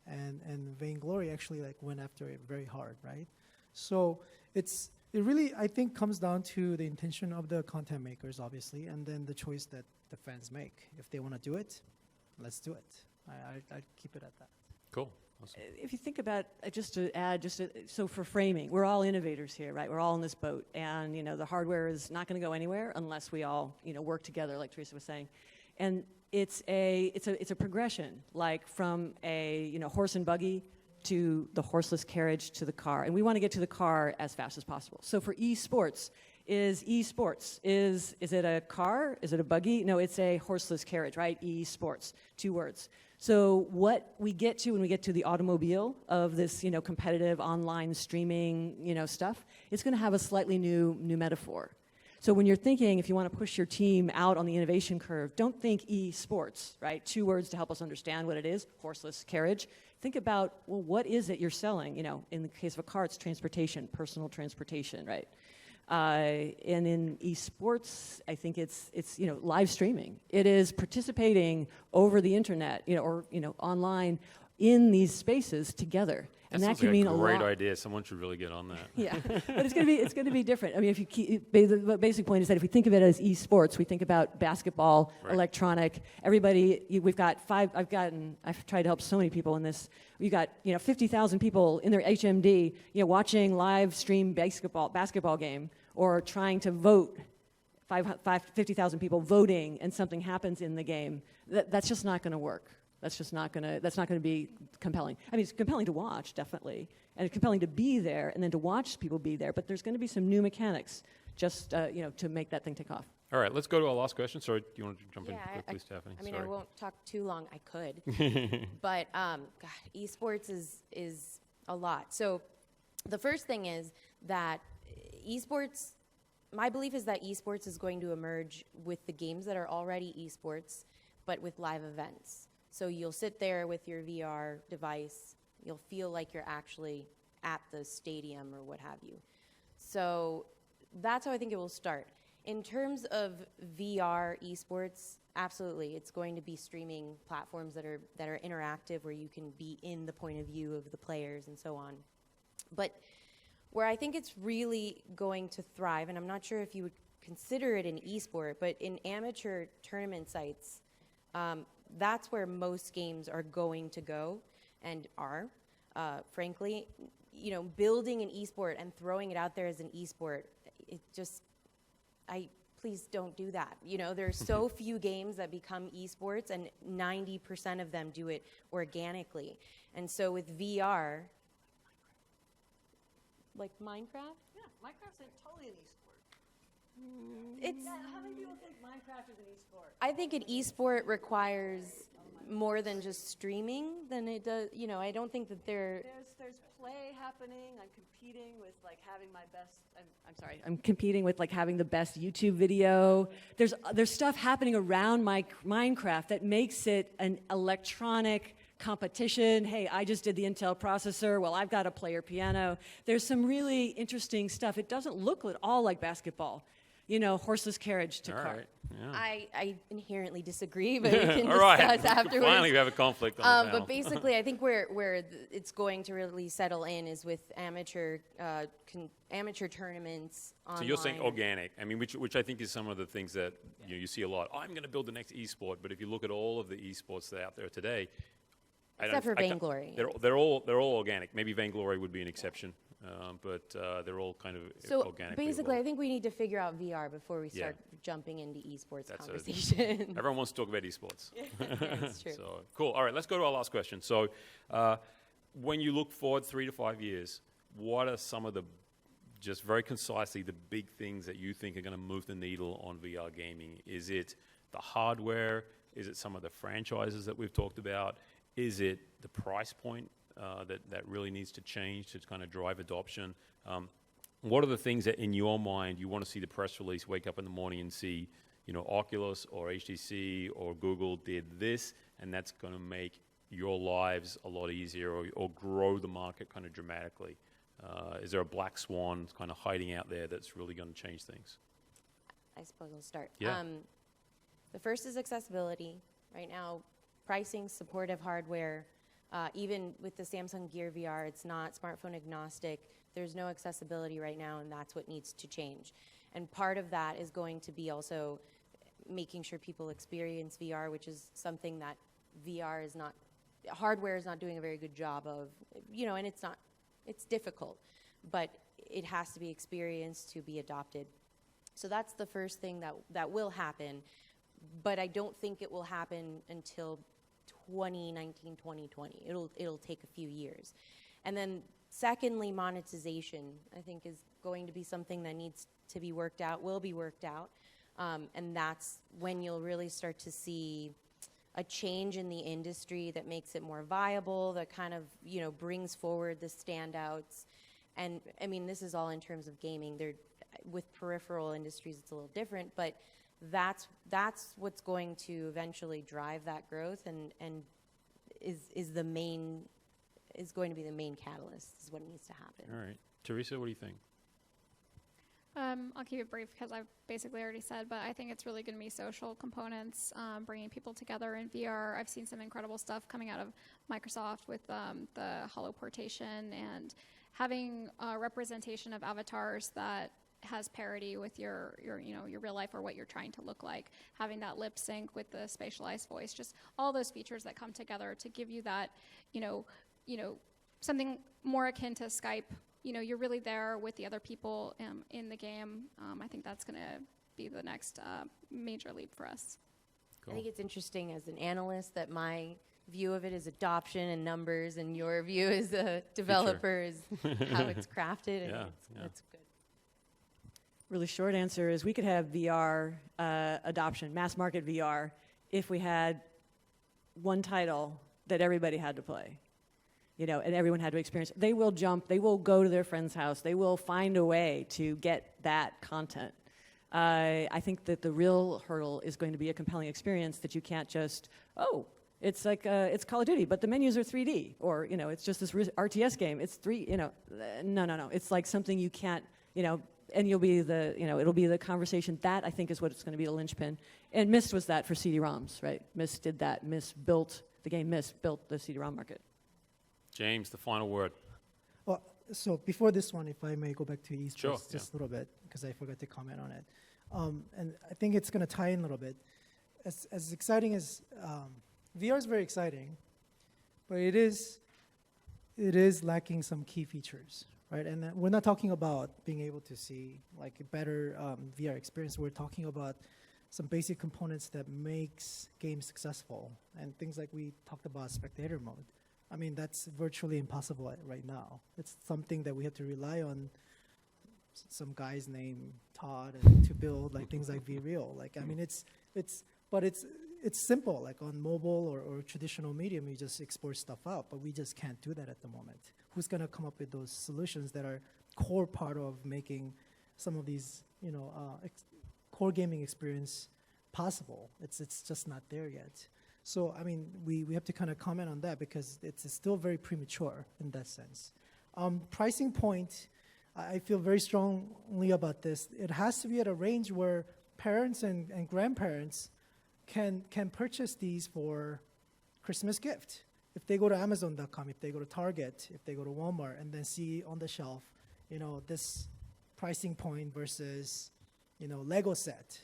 And Vainglory actually like went after it very hard, right? So it really, I think, comes down to the intention of the content makers, obviously, and then the choice that the fans make. If they want to do it, let's do it. I'd keep it at that. Cool. Awesome. If you think about, so for framing, we're all innovators here, right? We're all in this boat, and you know the hardware is not going to go anywhere unless we all, you know, work together, like Theresa was saying, and it's a progression, like from a, you know, horse and buggy to the horseless carriage to the car, and we want to get to the car as fast as possible. So for esports, is it a car? Is it a buggy? No, it's a horseless carriage, right? Esports, 2 words. So what we get to when we get to the automobile of this, you know, competitive online streaming, you know, stuff, it's going to have a slightly new metaphor. So when you're thinking, if you want to push your team out on the innovation curve, don't think esports, right? 2 words to help us understand what it is, horseless carriage. Think about, well, what is it you're selling? You know, in the case of a car, it's transportation, personal transportation, right? And in esports, I think it's you know, live streaming. It is participating over the internet, you know, or you know, online in these spaces together, and that can mean a lot. Great idea. Someone should really get on that. Yeah, but it's going to be different. I mean, if you keep, the basic point is that if we think of it as esports, we think about basketball, right. Electronic. Everybody, we've got 5. I've tried to help so many people in this. We've got, you know, 50,000 people in their HMD, you know, watching live stream basketball game, or trying to vote. 50,000 people voting, and something happens in the game. That's just not going to work. That's not going to be compelling. I mean, it's compelling to watch, definitely, and it's compelling to be there, and then to watch people be there. But there's going to be some new mechanics, just you know, to make that thing take off. All right, let's go to our last question. Sorry, do you want to jump in Yeah, quickly, Stephanie? I mean, Sorry. I won't talk too long. I could, but God, esports is a lot. So the first thing is that esports. My belief is that esports is going to emerge with the games that are already esports, but with live events. So you'll sit there with your VR device. You'll feel like you're actually at the stadium or what have you. So that's how I think it will start. In terms of VR esports, absolutely, it's going to be streaming platforms that are interactive, where you can be in the point of view of the players and so on. But where I think it's really going to thrive, and I'm not sure if you would consider it an esport, but in amateur tournament sites, that's where most games are going to go, and are, frankly. You know, building an esport and throwing it out there as an esport, it just, please don't do that. You know, there's so few games that become esports, and 90% of them do it organically. And so with VR, like Minecraft? Yeah, Minecraft's totally an esport. It's. How many people think Minecraft is an esport? I think an esport requires more than just streaming than it does. You know, I don't think that There's play happening. I'm competing with like having my best. I'm sorry. I'm competing with like having the best YouTube video. There's stuff happening around my Minecraft that makes it an electronic competition. Hey, I just did the Intel processor. Well, I've got a player piano. There's some really interesting stuff. It doesn't look at all like basketball. You know, horseless carriage to All car. right. Yeah. I inherently disagree, but we can All right. discuss afterwards. Finally, we have a conflict on the panel. But basically, I think where it's going to really settle in is with amateur tournaments online. So you're saying organic. I mean, which I think is some of the things that you see a lot. I'm going to build the next esport, but if you look at all of the esports that are out there today, Except for Vainglory. They're all organic. Maybe Vainglory would be an exception, but they're all kind of So organic. basically, I think we need to figure out VR before we start jumping into esports That's conversation. Everyone wants to talk about esports. Yeah, that's true. So cool. All right, let's go to our last question. So, when you look forward 3 to 5 years, what are some of the, just very concisely, the big things that you think are going to move the needle on VR gaming? Is it the hardware? Is it some of the franchises that we've talked about? Is it the price point that really needs to change to kind of drive adoption. What are the things that in your mind you want to see the press release, wake up in the morning and see, Oculus or HTC or Google did this, and that's going to make your lives a lot easier or grow the market kind of dramatically? Is there a black swan kind of hiding out there that's really going to change things? I suppose I'll start. Yeah. The first is accessibility. Right now, pricing, supportive hardware, even with the Samsung Gear VR, it's not smartphone agnostic. There's no accessibility right now, and that's what needs to change. And part of that is going to be also making sure people experience VR, which is something that hardware is not doing a very good job of, and it's difficult, but it has to be experienced to be adopted. So that's the first thing that will happen, but I don't think it will happen until 2019, 2020. It'll take a few years. And then secondly, monetization, I think, is going to be something that needs to be worked out, will be worked out, and that's when you'll really start to see a change in the industry that makes it more viable, that kind of, brings forward the standouts. And I mean, this is all in terms of gaming. With peripheral industries, it's a little different, but that's what's going to eventually drive that growth and is going to be the main catalyst, is what needs to happen. All right. Theresa, what do you think? I'll keep it brief because I've basically already said, but I think it's really going to be social components, bringing people together in VR. I've seen some incredible stuff coming out of Microsoft with the holoportation and having a representation of avatars that has parity with your real life or what you're trying to look like, having that lip sync with the spatialized voice, just all those features that come together to give you that, something more akin to Skype. You're really there with the other people in the game. I think that's going to be the next major leap for us. Cool. I think it's interesting as an analyst that my view of it is adoption and numbers, and your view as a developer is how it's crafted. And it's good. Really short answer is we could have VR adoption, mass market VR, if we had one title that everybody had to play. And everyone had to experience. They will jump. They will go to their friend's house. They will find a way to get that content. I think that the real hurdle is going to be a compelling experience that you can't just, it's like it's Call of Duty, but the menus are 3D, or it's just this RTS game. It's no. It's like something you can't, and you'll be it'll be the conversation. That I think is what it's going to be, the linchpin. And Myst was that for CD-ROMs, right? Myst did that. Myst built the CD-ROM market. James, the final word. Well, so before this one, if I may go back to esports Sure, just a little bit, because I forgot to comment on it. And I think it's going to tie in a little bit. As exciting as VR is very exciting, but it is lacking some key features, right? And we're not talking about being able to see like a better VR experience. We're talking about some basic components that makes games successful, and things like we talked about spectator mode. I mean, that's virtually impossible right now. It's something that we have to rely on some guy's name, Todd, to build like things like VREAL. Like, I mean, it's simple. Like on mobile or traditional medium, you just export stuff out, but we just can't do that at the moment. Who's going to come up with those solutions that are core part of making some of these, core gaming experience possible? It's just not there yet. So, I mean, we have to kind of comment on that because it's still very premature in that sense. Pricing point, I feel very strongly about this. It has to be at a range where parents and grandparents can purchase these for Christmas gift. If they go to Amazon.com, if they go to Target, if they go to Walmart, and then see on the shelf, this pricing point versus, Lego set,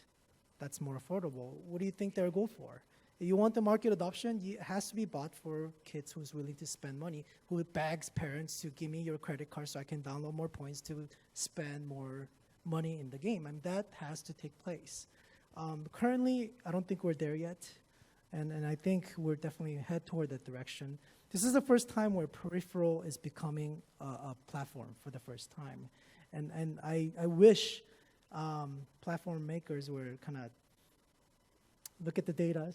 that's more affordable. What do you think they'll go for? If you want the market adoption, it has to be bought for kids who's willing to spend money, who begs parents to give me your credit card so I can download more points to spend more money in the game. And that has to take place. Currently, I don't think we're there yet. And I think we're definitely head toward that direction. This is the first time where peripheral is becoming a platform for the first time. And I wish platform makers were kind of look at the data,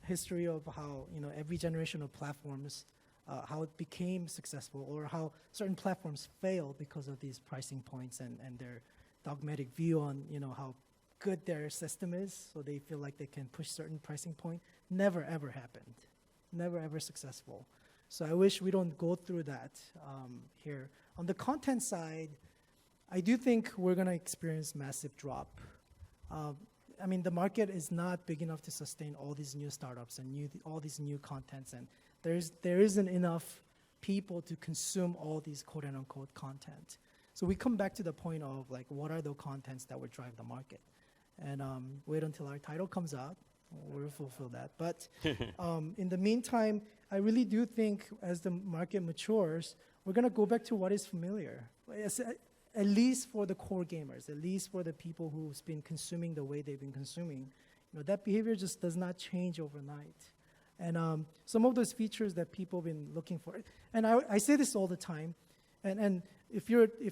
history of how every generation of platforms how it became successful, or how certain platforms fail because of these pricing points and their dogmatic view on how good their system is, so they feel like they can push certain pricing point. Never ever happened, never ever successful. So I wish we don't go through that here. On the content side, I do think we're going to experience massive drop. I mean, the market is not big enough to sustain all these new startups and all these new contents, and there isn't enough people to consume all these quote and unquote content. So we come back to the point of like, what are the contents that would drive the market? And wait until our title comes out, we'll fulfill that. But in the meantime, I really do think as the market matures, we're going to go back to what is familiar. At least for the core gamers, at least for the people who's been consuming the way they've been consuming, that behavior just does not change overnight. And some of those features that people have been looking for, and I say this all the time, and if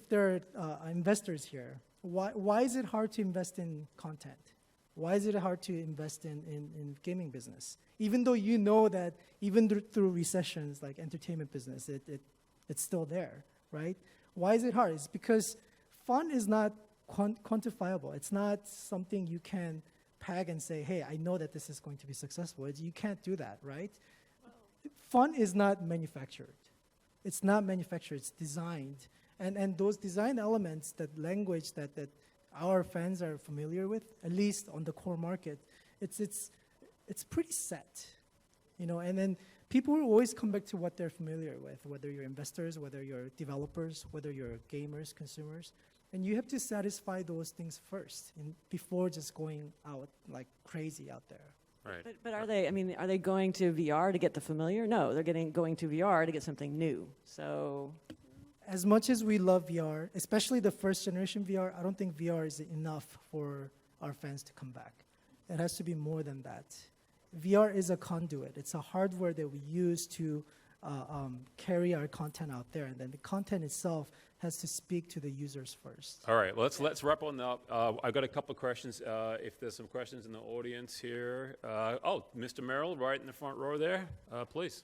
there are investors here, why is it hard to invest in content? Why is it hard to invest in gaming business? Even though you know that even through recessions, like entertainment business, it's still there, right? Why is it hard? It's because fun is not quantifiable. It's not something you can peg and say, hey, I know that this is going to be successful. You can't do that, right? Fun is not manufactured. It's not manufactured, it's designed. And those design elements, that language that our fans are familiar with, at least on the core market, it's pretty set. And then people will always come back to what they're familiar with, whether you're investors, whether you're developers, whether you're gamers, consumers. And you have to satisfy those things first before just going out like crazy out there. Right. But are they going to VR to get the familiar? No, they're going to VR to get something new. So as much as we love VR, especially the first generation VR, I don't think VR is enough for our fans to come back. It has to be more than that. VR is a conduit. It's a hardware that we use to carry our content out there, and then the content itself has to speak to the users first. All right, let's wrap on up. I've got a couple of questions. If there's some questions in the audience here. Mr. Merrill, right in the front row there, please.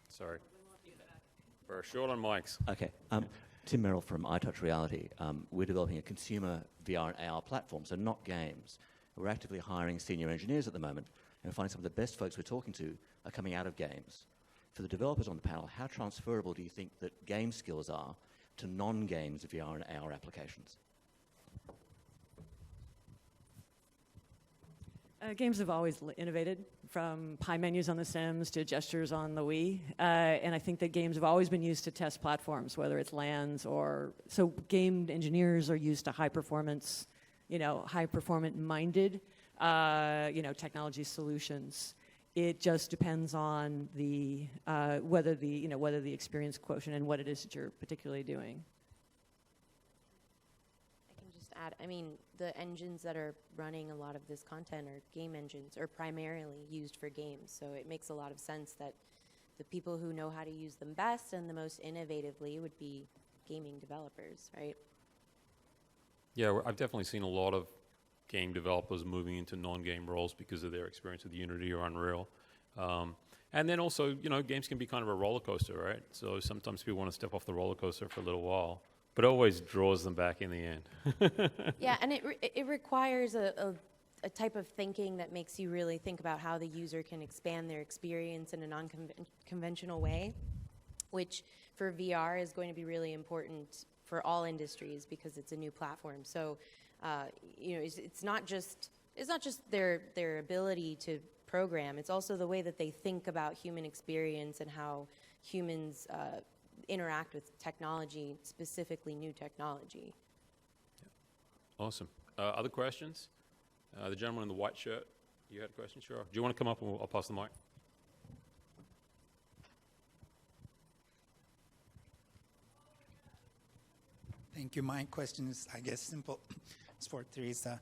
Sorry. We're short on mics. Okay. Tim Merrill from iTouch Reality. We're developing a consumer VR and AR platform, so not games. We're actively hiring senior engineers at the moment, and finding some of the best folks we're talking to are coming out of games. For the developers on the panel, how transferable do you think that game skills are to non-games VR and AR applications? Games have always innovated, from pie menus on The Sims to gestures on the Wii. And I think that games have always been used to test platforms, whether it's LANs or... So game engineers are used to high-performance, high-performant-minded, technology solutions. It just depends on the whether the experience quotient and what it is that you're particularly doing. Add, the engines that are running a lot of this content are game engines, or primarily used for games. So it makes a lot of sense that the people who know how to use them best and the most innovatively would be gaming developers, right? Yeah, I've definitely seen a lot of game developers moving into non-game roles because of their experience with Unity or Unreal. And then also, games can be kind of a roller coaster, right? So sometimes people want to step off the roller coaster for a little while, but it always draws them back in the end. Yeah, and it requires a type of thinking that makes you really think about how the user can expand their experience in a non-conventional way, which for VR is going to be really important for all industries because it's a new platform. So, it's not just their ability to program. It's also the way that they think about human experience and how humans interact with technology, specifically new technology. Awesome. Other questions? The gentleman in the white shirt, you had a question? Sure. Do you want to come up and I'll pass the mic? Thank you. My question is, I guess, simple. It's for Theresa.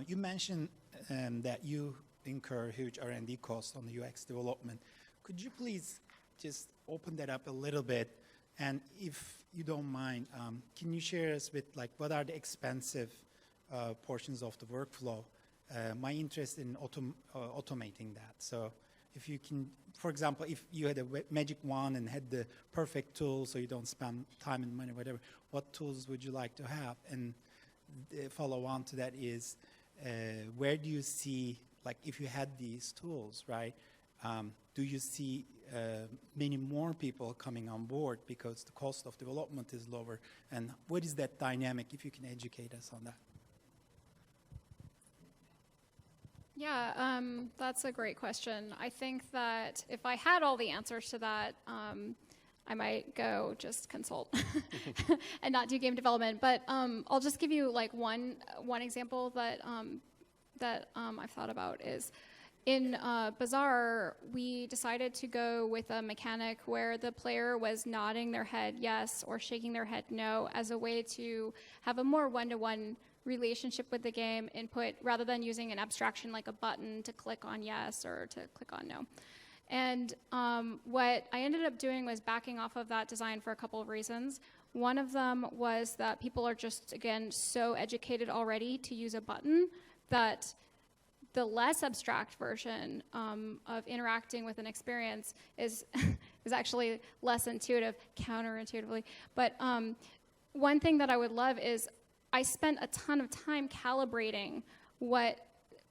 You mentioned that you incur huge R&D costs on the UX development. Could you please just open that up a little bit? And if you don't mind, can you share us with what are the expensive portions of the workflow. My interest in automating that. So if you can, for example, if you had a magic wand and had the perfect tool so you don't spend time and money, whatever, what tools would you like to have? And the follow on to that is, where do you see, like if you had these tools, right, do you see many more people coming on board because the cost of development is lower? And what is that dynamic, if you can educate us on that? Yeah, that's a great question. I think that if I had all the answers to that, I might go just consult and not do game development. But I'll just give you like one example that I've thought about is in Bazaar, we decided to go with a mechanic where the player was nodding their head yes or shaking their head no as a way to have a more one-to-one relationship with the game input rather than using an abstraction like a button to click on yes or to click on no. And what I ended up doing was backing off of that design for a couple of reasons. One of them was that people are just, again, so educated already to use a button that the less abstract version of interacting with an experience is actually less intuitive, counterintuitively. But one thing that I would love is I spent a ton of time calibrating what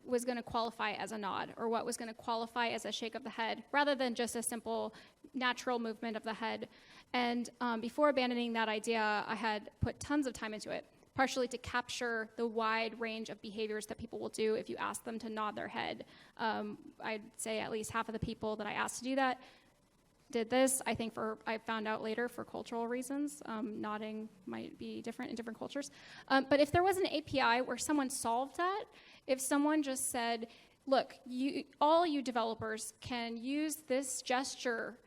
was going to qualify as a nod or what was going to qualify as a shake of the head rather than just a simple natural movement of the head. And before abandoning that idea, I had put tons of time into it, partially to capture the wide range of behaviors that people will do if you ask them to nod their head. I'd say at least half of the people that I asked to do that did this. I think I found out later for cultural reasons, nodding might be different in different cultures. But if there was an API where someone solved that, if someone just said, look, all you developers can use this gesture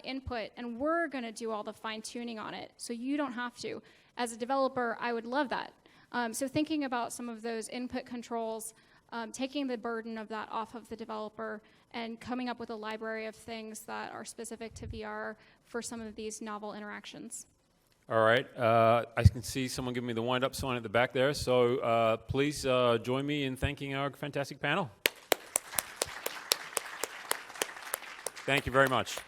input and we're gonna do all the fine tuning on it so you don't have to. As a developer, I would love that. So thinking about some of those input controls, taking the burden of that off of the developer and coming up with a library of things that are specific to VR for some of these novel interactions. All right. I can see someone giving me the wind-up sign at the back there. So please join me in thanking our fantastic panel. Thank you very much.